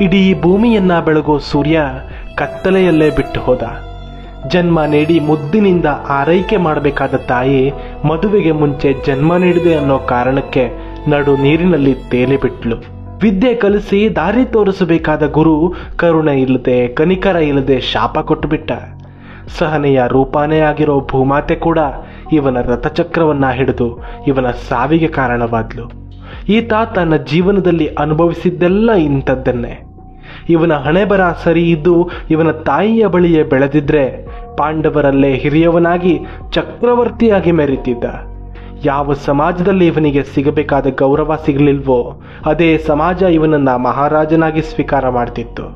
ಇಡೀ ಭೂಮಿಯನ್ನ ಬೆಳಗೋ ಸೂರ್ಯ ಕತ್ತಲೆಯಲ್ಲೇ ಬಿಟ್ಟು ಹೋದ. ಜನ್ಮ ನೀಡಿ ಮುದ್ದಿನಿಂದ ಆರೈಕೆ ಮಾಡಬೇಕಾದ ತಾಯಿ ಮದುವೆಗೆ ಮುಂಚೆ ಜನ್ಮ ನೀಡಿದೆ ಅನ್ನೋ ಕಾರಣಕ್ಕೆ ನಡು ನೀರಿನಲ್ಲಿ ತೇಲಿ ಬಿಟ್ಲು. ವಿದ್ಯೆ ಕಲಿಸಿ ದಾರಿ ತೋರಿಸಬೇಕಾದ ಗುರು ಕರುಣೆ ಇಲ್ಲದೆ ಕನಿಕರ ಇಲ್ಲದೆ ಶಾಪ ಕೊಟ್ಟುಬಿಟ್ಟ. ಸಹನೆಯ ರೂಪಾನೇ ಆಗಿರೋ ಭೂಮಾತೆ ಕೂಡ ಇವನ ರಥಚಕ್ರವನ್ನ ಹಿಡಿದು ಇವನ ಸಾವಿಗೆ ಕಾರಣವಾದ್ಲು. ಈತ ತನ್ನ ಜೀವನದಲ್ಲಿ ಅನುಭವಿಸಿದ್ದೆಲ್ಲ ಇಂಥದ್ದನ್ನೇ. ಇವನ ಹಣೆಬರ ಸರಿ ಇದ್ದು ಇವನ ತಾಯಿಯ ಬಳಿಯೇ ಬೆಳೆದಿದ್ರೆ ಪಾಂಡವರಲ್ಲೇ ಹಿರಿಯವನಾಗಿ ಚಕ್ರವರ್ತಿಯಾಗಿ ಮೆರೀತಿದ್ದ. ಯಾವ ಸಮಾಜದಲ್ಲಿ ಇವನಿಗೆ ಸಿಗಬೇಕಾದ ಗೌರವ ಸಿಗಲಿಲ್ವೋ ಅದೇ ಸಮಾಜ ಇವನನ್ನ ಮಹಾರಾಜನಾಗಿ ಸ್ವೀಕಾರ ಮಾಡ್ತಿತ್ತು.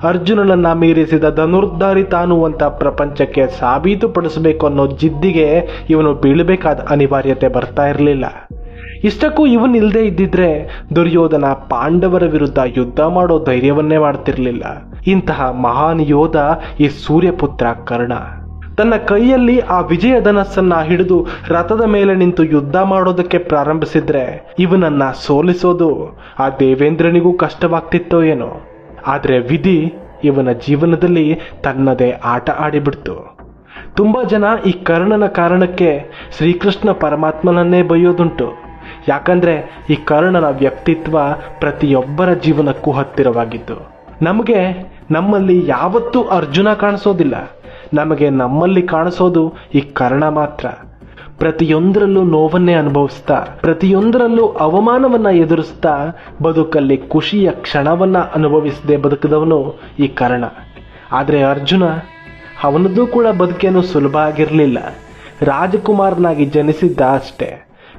ಅರ್ಜುನನನ್ನ ಮೀರಿಸಿದ ಧನುರ್ಧಾರಿ ತಾನು ಅಂತ ಪ್ರಪಂಚಕ್ಕೆ ಸಾಬೀತುಪಡಿಸಬೇಕು ಅನ್ನೋ ಜಿದ್ದಿಗೆ ಇವನು ಬೀಳಬೇಕಾದ ಅನಿವಾರ್ಯತೆ ಬರ್ತಾ ಇರಲಿಲ್ಲ. ಇಷ್ಟಕ್ಕೂ ಇವನಿಲ್ಲದೆ ಇದ್ದಿದ್ರೆ ದುರ್ಯೋಧನ ಪಾಂಡವರ ವಿರುದ್ಧ ಯುದ್ಧ ಮಾಡೋ ಧೈರ್ಯವನ್ನೇ ಮಾಡ್ತಿರ್ಲಿಲ್ಲ. ಇಂತಹ ಮಹಾನ್ ಯೋಧ ಈ ಸೂರ್ಯಪುತ್ರ ಕರ್ಣ. ತನ್ನ ಕೈಯಲ್ಲಿ ಆ ವಿಜಯ ಧನಸ್ಸನ್ನ ಹಿಡಿದು ರಥದ ಮೇಲೆ ನಿಂತು ಯುದ್ಧ ಮಾಡೋದಕ್ಕೆ ಪ್ರಾರಂಭಿಸಿದ್ರೆ ಇವನನ್ನ ಸೋಲಿಸೋದು ಆ ದೇವೇಂದ್ರನಿಗೂ ಕಷ್ಟವಾಗ್ತಿತ್ತೋ ಏನೋ. ಆದ್ರೆ ವಿಧಿ ಇವನ ಜೀವನದಲ್ಲಿ ತನ್ನದೇ ಆಟ ಆಡಿಬಿಡ್ತು. ತುಂಬಾ ಜನ ಈ ಕರ್ಣನ ಕಾರಣಕ್ಕೆ ಶ್ರೀಕೃಷ್ಣ ಪರಮಾತ್ಮನನ್ನೇ ಬೈಯೋದುಂಟು. ಯಾಕಂದ್ರೆ ಈ ಕರ್ಣನ ವ್ಯಕ್ತಿತ್ವ ಪ್ರತಿಯೊಬ್ಬರ ಜೀವನಕ್ಕೂ ಹತ್ತಿರವಾಗಿತ್ತು. ನಮಗೆ ನಮ್ಮಲ್ಲಿ ಯಾವತ್ತೂ ಅರ್ಜುನ ಕಾಣಿಸೋದಿಲ್ಲ, ನಮಗೆ ನಮ್ಮಲ್ಲಿ ಕಾಣಿಸೋದು ಈ ಕರ್ಣ ಮಾತ್ರ. ಪ್ರತಿಯೊಂದರಲ್ಲೂ ನೋವನ್ನೇ ಅನುಭವಿಸ್ತಾ, ಪ್ರತಿಯೊಂದರಲ್ಲೂ ಅವಮಾನವನ್ನ ಎದುರಿಸ್ತಾ ಬದುಕಲ್ಲಿ ಖುಷಿಯ ಕ್ಷಣವನ್ನ ಅನುಭವಿಸದೆ ಬದುಕಿದವನು ಈ ಕರ್ಣ. ಆದ್ರೆ ಅರ್ಜುನ, ಅವನದ್ದು ಕೂಡ ಬದುಕೇನು ಸುಲಭ ಆಗಿರಲಿಲ್ಲ. ರಾಜಕುಮಾರನಾಗಿ ಜನಿಸಿದ್ದ ಅಷ್ಟೇ.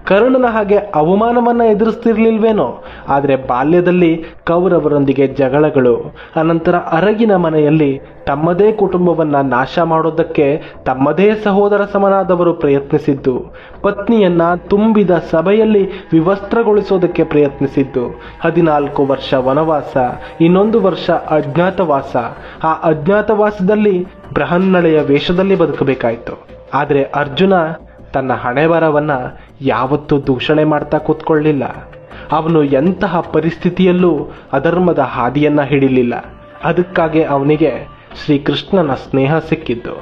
ಕರ್ಣನ ಹಾಗೆ ಅವಮಾನವನ್ನ ಎದುರಿಸ್ತಿರ್ಲಿಲ್ವೇನೋ. ಆದ್ರೆ ಬಾಲ್ಯದಲ್ಲಿ ಕೌರವರೊಂದಿಗೆ ಜಗಳಗಳು, ಅನಂತರ ಅರಗಿನ ಮನೆಯಲ್ಲಿ ತಮ್ಮದೇ ಕುಟುಂಬವನ್ನ ನಾಶ ಮಾಡೋದಕ್ಕೆ ತಮ್ಮದೇ ಸಹೋದರ ಸಮನಾದವರು ಪ್ರಯತ್ನಿಸಿದ್ದು, ಪತ್ನಿಯನ್ನ ತುಂಬಿದ ಸಭೆಯಲ್ಲಿ ವಿವಸ್ತ್ರಗೊಳಿಸೋದಕ್ಕೆ ಪ್ರಯತ್ನಿಸಿದ್ದು, 14 ವರ್ಷ ವನವಾಸ, 1 ವರ್ಷ ಅಜ್ಞಾತವಾಸ. ಆ ಅಜ್ಞಾತವಾಸದಲ್ಲಿ ಬೃಹನ್ನಳೆಯ ವೇಷದಲ್ಲಿ ಬದುಕಬೇಕಾಯ್ತು. ಆದ್ರೆ ಅರ್ಜುನ ತನ್ನ ಹಣೆಬರವನ್ನ ಯಾವತ್ತೂ ದೂಷಣೆ ಮಾಡ್ತಾ ಕೂತ್ಕೊಳ್ಳಿಲ್ಲ. ಅವನು ಎಂತಹ ಪರಿಸ್ಥಿತಿಯಲ್ಲೂ ಅಧರ್ಮದ ಹಾದಿಯನ್ನ ಹಿಡಿಲಿಲ್ಲ. ಅದಕ್ಕಾಗಿ ಅವನಿಗೆ ಶ್ರೀಕೃಷ್ಣನ ಸ್ನೇಹ ಸಿಕ್ಕಿದ್ದು.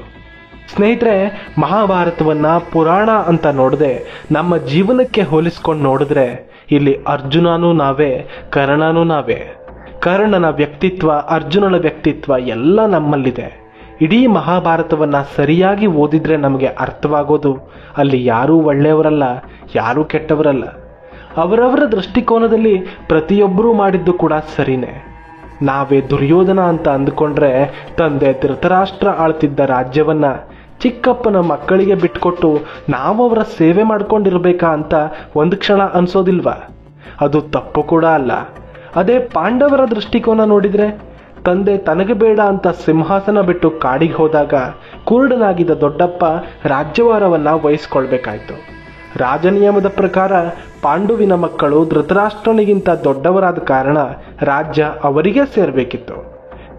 ಸ್ನೇಹಿತರೆ, ಮಹಾಭಾರತವನ್ನ ಪುರಾಣ ಅಂತ ನೋಡದೆ ನಮ್ಮ ಜೀವನಕ್ಕೆ ಹೋಲಿಸ್ಕೊಂಡು ನೋಡಿದ್ರೆ ಇಲ್ಲಿ ಅರ್ಜುನನೂ ನಾವೇ, ಕರ್ಣನೂ ನಾವೇ. ಕರ್ಣನ ವ್ಯಕ್ತಿತ್ವ, ಅರ್ಜುನನ ವ್ಯಕ್ತಿತ್ವ ಎಲ್ಲ ನಮ್ಮಲ್ಲಿದೆ. ಇಡೀ ಮಹಾಭಾರತವನ್ನ ಸರಿಯಾಗಿ ಓದಿದ್ರೆ ನಮಗೆ ಅರ್ಥವಾಗೋದು ಅಲ್ಲಿ ಯಾರೂ ಒಳ್ಳೆಯವರಲ್ಲ, ಯಾರೂ ಕೆಟ್ಟವರಲ್ಲ. ಅವರವರ ದೃಷ್ಟಿಕೋನದಲ್ಲಿ ಪ್ರತಿಯೊಬ್ಬರೂ ಮಾಡಿದ್ದು ಕೂಡ ಸರಿನೇ. ನಾವೇ ದುರ್ಯೋಧನ ಅಂತ ಅಂದುಕೊಂಡ್ರೆ ತಂದೆ ಧೃತರಾಷ್ಟ್ರ ಆಳ್ತಿದ್ದ ರಾಜ್ಯವನ್ನ ಚಿಕ್ಕಪ್ಪನ ಮಕ್ಕಳಿಗೆ ಬಿಟ್ಕೊಟ್ಟು ನಾವವರ ಸೇವೆ ಮಾಡ್ಕೊಂಡಿರ್ಬೇಕಾ ಅಂತ ಒಂದು ಕ್ಷಣ ಅನ್ಸೋದಿಲ್ವಾ? ಅದು ತಪ್ಪು ಕೂಡ ಅಲ್ಲ. ಅದೇ ಪಾಂಡವರ ದೃಷ್ಟಿಕೋನ ನೋಡಿದ್ರೆ, ತಂದೆ ತನಗೆ ಬೇಡ ಅಂತ ಸಿಂಹಾಸನ ಬಿಟ್ಟು ಕಾಡಿಗೆ ಹೋದಾಗ ಕುರುಡನಾಗಿದ್ದ ದೊಡ್ಡಪ್ಪ ರಾಜ್ಯಭಾರವನ್ನ ವಹಿಸ್ಕೊಳ್ಬೇಕಾಯ್ತು. ರಾಜನಿಯಮದ ಪ್ರಕಾರ ಪಾಂಡುವಿನ ಮಕ್ಕಳು ಧೃತರಾಷ್ಟ್ರನಿಗಿಂತ ದೊಡ್ಡವರಾದ ಕಾರಣ ರಾಜ್ಯ ಅವರಿಗೆ ಸೇರ್ಬೇಕಿತ್ತು.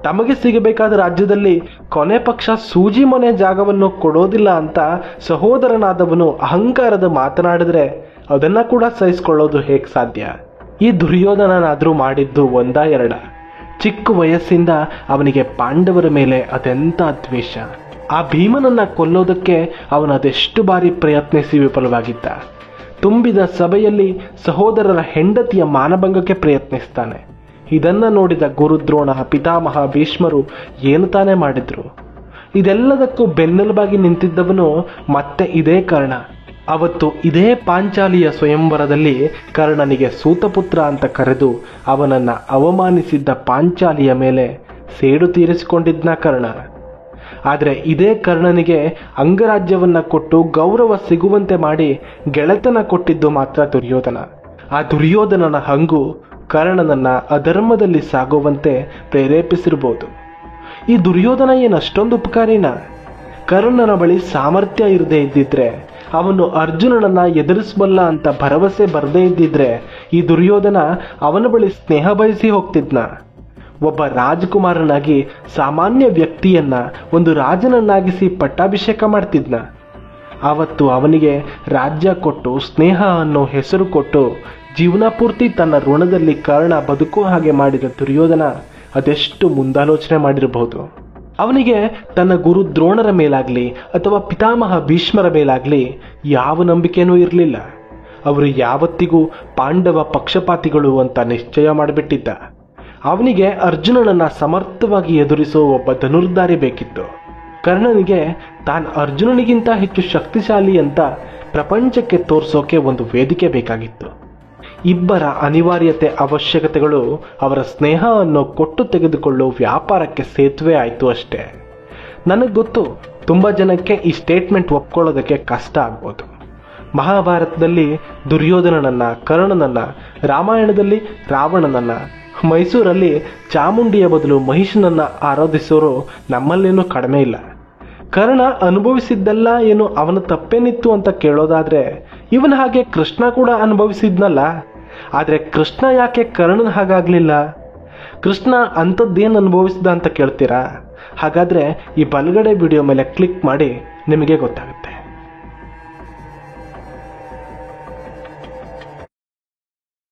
ತಮಗೆ ಸಿಗಬೇಕಾದ ರಾಜ್ಯದಲ್ಲಿ ಕೊನೆ ಪಕ್ಷ ಸೂಜಿ ಮೊನೆ ಜಾಗವನ್ನು ಕೊಡೋದಿಲ್ಲ ಅಂತ ಸಹೋದರನಾದವನು ಅಹಂಕಾರದ ಮಾತನಾಡಿದ್ರೆ ಅದನ್ನ ಕೂಡ ಸಹಿಸಿಕೊಳ್ಳೋದು ಹೇಗೆ ಸಾಧ್ಯ? ಈ ದುರ್ಯೋಧನನಾದ್ರೂ ಮಾಡಿದ್ದು ಒಂದ ಎರಡ? ಚಿಕ್ಕ ವಯಸ್ಸಿಂದ ಅವನಿಗೆ ಪಾಂಡವರ ಮೇಲೆ ಅದೆಂತ ದ್ವೇಷ. ಆ ಭೀಮನನ್ನ ಕೊಲ್ಲೋದಕ್ಕೆ ಅವನದೆಷ್ಟು ಬಾರಿ ಪ್ರಯತ್ನಿಸಿ ವಿಫಲವಾಗಿದ್ದ. ತುಂಬಿದ ಸಭೆಯಲ್ಲಿ ಸಹೋದರರ ಹೆಂಡತಿಯ ಮಾನಭಂಗಕ್ಕೆ ಪ್ರಯತ್ನಿಸ್ತಾನೆ. ಇದನ್ನ ನೋಡಿದ ಗುರುದ್ರೋಣ, ಪಿತಾಮಹ, ಭೀಷ್ಮರು ಏನು ತಾನೇ ಮಾಡಿದ್ರು? ಇದೆಲ್ಲದಕ್ಕೂ ಬೆನ್ನೆಲುಬಾಗಿ ನಿಂತಿದ್ದವನು ಮತ್ತೆ ಇದೇ ಕರ್ಣ. ಅವತ್ತು ಇದೇ ಪಾಂಚಾಲಿಯ ಸ್ವಯಂವರದಲ್ಲಿ ಕರ್ಣನಿಗೆ ಸೂತಪುತ್ರ ಅಂತ ಕರೆದು ಅವನನ್ನ ಅವಮಾನಿಸಿದ್ದ ಪಾಂಚಾಲಿಯ ಮೇಲೆ ಸೇಡು ತೀರಿಸಿಕೊಂಡಿದ್ನ ಕರ್ಣ. ಆದ್ರೆ ಇದೇ ಕರ್ಣನಿಗೆ ಅಂಗರಾಜ್ಯವನ್ನ ಕೊಟ್ಟು ಗೌರವ ಸಿಗುವಂತೆ ಮಾಡಿ ಗೆಳೆತನ ಕೊಟ್ಟಿದ್ದು ಮಾತ್ರ ದುರ್ಯೋಧನ. ಆ ದುರ್ಯೋಧನನ ಹಂಗು ಕರ್ಣನನ್ನ ಅಧರ್ಮದಲ್ಲಿ ಸಾಗುವಂತೆ ಪ್ರೇರೇಪಿಸಿರ್ಬೋದು. ಈ ದುರ್ಯೋಧನ ಏನಷ್ಟೊಂದು ಉಪಕಾರಿನ? ಕರ್ಣನ ಬಳಿ ಸಾಮರ್ಥ್ಯ ಇರದೇ ಇದ್ದಿದ್ರೆ, ಅವನು ಅರ್ಜುನನನ್ನ ಎದುರಿಸಬಲ್ಲ ಅಂತ ಭರವಸೆ ಬರದೇ ಇದ್ದಿದ್ರೆ ಈ ದುರ್ಯೋಧನ ಅವನ ಬಳಿ ಸ್ನೇಹ ಬಯಸಿ ಹೋಗ್ತಿದ್ನ? ಒಬ್ಬ ರಾಜಕುಮಾರನಾಗಿ ಸಾಮಾನ್ಯ ವ್ಯಕ್ತಿಯನ್ನ ಒಂದು ರಾಜನನ್ನಾಗಿಸಿ ಪಟ್ಟಾಭಿಷೇಕ ಮಾಡ್ತಿದ್ನ? ಆವತ್ತು ಅವನಿಗೆ ರಾಜ್ಯ ಕೊಟ್ಟು ಸ್ನೇಹ ಅನ್ನೋ ಹೆಸರು ಕೊಟ್ಟು ಜೀವನ ಪೂರ್ತಿ ತನ್ನ ಋಣದಲ್ಲಿ ಕರ್ಣ ಬದುಕೋ ಹಾಗೆ ಮಾಡಿದ ದುರ್ಯೋಧನ ಅದೆಷ್ಟು ಮುಂದಾಲೋಚನೆ ಮಾಡಿರಬಹುದು. ಅವನಿಗೆ ತನ್ನ ಗುರು ದ್ರೋಣರ ಮೇಲಾಗ್ಲಿ ಅಥವಾ ಪಿತಾಮಹ ಭೀಷ್ಮರ ಮೇಲಾಗ್ಲಿ ಯಾವ ನಂಬಿಕೆನೂ ಇರಲಿಲ್ಲ. ಅವರು ಯಾವತ್ತಿಗೂ ಪಾಂಡವ ಪಕ್ಷಪಾತಿಗಳು ಅಂತ ನಿಶ್ಚಯ ಮಾಡಿಬಿಟ್ಟಿದ್ದ. ಅವನಿಗೆ ಅರ್ಜುನನನ್ನ ಸಮರ್ಥವಾಗಿ ಎದುರಿಸೋ ಒಬ್ಬ ಧನುರ್ಧಾರಿ ಬೇಕಿತ್ತು. ಕರ್ಣನಿಗೆ ತಾನು ಅರ್ಜುನನಿಗಿಂತ ಹೆಚ್ಚು ಶಕ್ತಿಶಾಲಿ ಅಂತ ಪ್ರಪಂಚಕ್ಕೆ ತೋರಿಸೋಕೆ ಒಂದು ವೇದಿಕೆ ಬೇಕಾಗಿತ್ತು. ಇಬ್ಬರ ಅನಿವಾರ್ಯತೆ ಅವಶ್ಯಕತೆಗಳು ಅವರ ಸ್ನೇಹ ಅನ್ನೋ ಕೊಟ್ಟು ತೆಗೆದುಕೊಳ್ಳೋ ವ್ಯಾಪಾರಕ್ಕೆ ಸೇತುವೆ ಆಯಿತು ಅಷ್ಟೇ. ನನಗೆ ಗೊತ್ತು, ತುಂಬ ಜನಕ್ಕೆ ಈ ಸ್ಟೇಟ್ಮೆಂಟ್ ಒಪ್ಕೊಳ್ಳೋದಕ್ಕೆ ಕಷ್ಟ ಆಗ್ಬೋದು. ಮಹಾಭಾರತದಲ್ಲಿ ದುರ್ಯೋಧನನನ್ನ, ಕರ್ಣನನ್ನ, ರಾಮಾಯಣದಲ್ಲಿ ರಾವಣನನ್ನ, ಮೈಸೂರಲ್ಲಿ ಚಾಮುಂಡಿಯ ಬದಲು ಮಹಿಷನನ್ನ ಆರಾಧಿಸೋರು ನಮ್ಮಲ್ಲೇನೂ ಕಡಿಮೆ ಇಲ್ಲ. ಕರ್ಣ ಅನುಭವಿಸಿದ್ದೆಲ್ಲ ಏನು ಅವನ ತಪ್ಪೇನಿತ್ತು ಅಂತ ಕೇಳೋದಾದ್ರೆ ಇವನ ಹಾಗೆ ಕೃಷ್ಣ ಕೂಡ ಅನುಭವಿಸಿದ್ನಲ್ಲ. ಆದರೆ ಕೃಷ್ಣ ಯಾಕೆ ಕರ್ಣನ ಹಾಗಾಗ್ಲಿಲ್ಲ? ಕೃಷ್ಣ ಅಂಥದ್ದೇನು ಅನುಭವಿಸಿದ ಅಂತ ಕೇಳ್ತೀರಾ? ಹಾಗಾದ್ರೆ ಈ ಬಲಗಡೆ ವಿಡಿಯೋ ಮೇಲೆ ಕ್ಲಿಕ್ ಮಾಡಿ, ನಿಮಗೆ ಗೊತ್ತಾಗುತ್ತೆ.